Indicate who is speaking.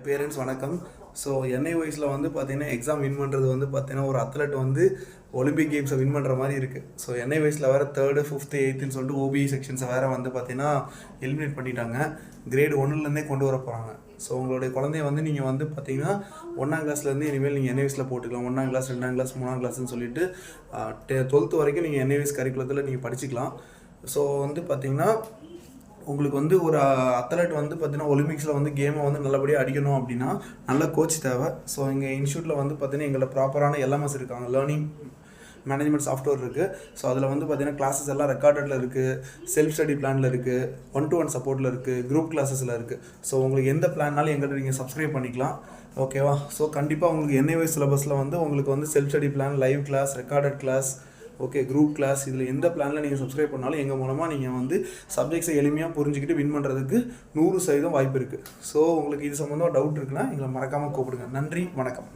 Speaker 1: Parents வணக்கம். So என்ஐஒய்ஸில் வந்து பார்த்தீங்கன்னா எக்ஸாம் வின் பண்ணுறது வந்து பார்த்தீங்கன்னா ஒரு அத்லெட் வந்து ஒலிம்பிக் கேம்ஸை வின் பண்ணுற மாதிரி இருக்குது. ஸோ என்ஐஒய்ஸில் வேறு 3rd, 5th, 8th சொல்லிட்டு ஓபிஇ செக்ஷன்ஸை வேறு வந்து பார்த்தீங்கன்னா எலிமினேட் பண்ணிட்டாங்க. கிரேட் 1லேருந்தே கொண்டு வர போகிறாங்க. ஸோ உங்களுடைய குழந்தைய வந்து நீங்கள் வந்து பார்த்தீங்கன்னா 1ஆம் கிளாஸ்லேருந்து இனிமேல் நீங்கள் என்ஐஒய்ஸில் போட்டுக்கலாம். 1ஆம் கிளாஸ், 2ஆம் கிளாஸ், 3ஆம் கிளாஸ்ன்னு சொல்லிட்டு 12th வரைக்கும் நீங்கள் என்ஐஒய்ஸ் கரிக்குலத்தில் நீங்கள் படிச்சுக்கலாம். ஸோ வந்து பார்த்தீங்கன்னா உங்களுக்கு வந்து ஒரு அத்லெட் வந்து பார்த்தீங்கன்னா ஒலிம்பிக்ஸில் வந்து கேமை வந்து நல்லபடியாக அடிக்கணும் அப்படின்னா நல்ல கோச் தேவை. ஸோ எங்கள் இன்ஸ்டியூட்டில் வந்து பார்த்தீங்கன்னா எங்களோட ப்ராப்பரான எல்எம்எஸ் இருக்காங்க, லேர்னிங் மேனேஜ்மெண்ட் சாஃப்ட்வேர் இருக்குது. ஸோ அதில் வந்து பார்த்தீங்கன்னா கிளாஸஸ் எல்லாம் ரெக்கார்டடில் இருக்குது, செல்ஃப் ஸ்டடி பிளானில் இருக்குது, 1-to-1 சப்போர்ட்டில் இருக்குது, குரூப் கிளாஸஸில் இருக்குது. ஸோ உங்களுக்கு எந்த பிளான்னாலும் எங்கள்கிட்ட நீங்கள் சப்ஸ்கிரைப் பண்ணிக்கலாம். ஓகேவா? ஸோ கண்டிப்பாக உங்களுக்கு என்ஐஒய் சிலபஸில் வந்து உங்களுக்கு வந்து self study plan, live class, recorded class, okay, group class, இதில் எந்த பிளானில் நீங்கள் சப்ஸ்கிரைப் பண்ணாலும் எங்கள் மூலமாக நீங்கள் வந்து சப்ஜெக்ட்ஸை எளிமையாக புரிஞ்சுக்கிட்டு வின் பண்ணுறதுக்கு 100% வாய்ப்பு இருக்குது. ஸோ உங்களுக்கு இது சம்மந்தமாக டவுட் இருக்குன்னா எங்களை மறக்காமல் கூப்பிடுங்க. நன்றி, வணக்கம்.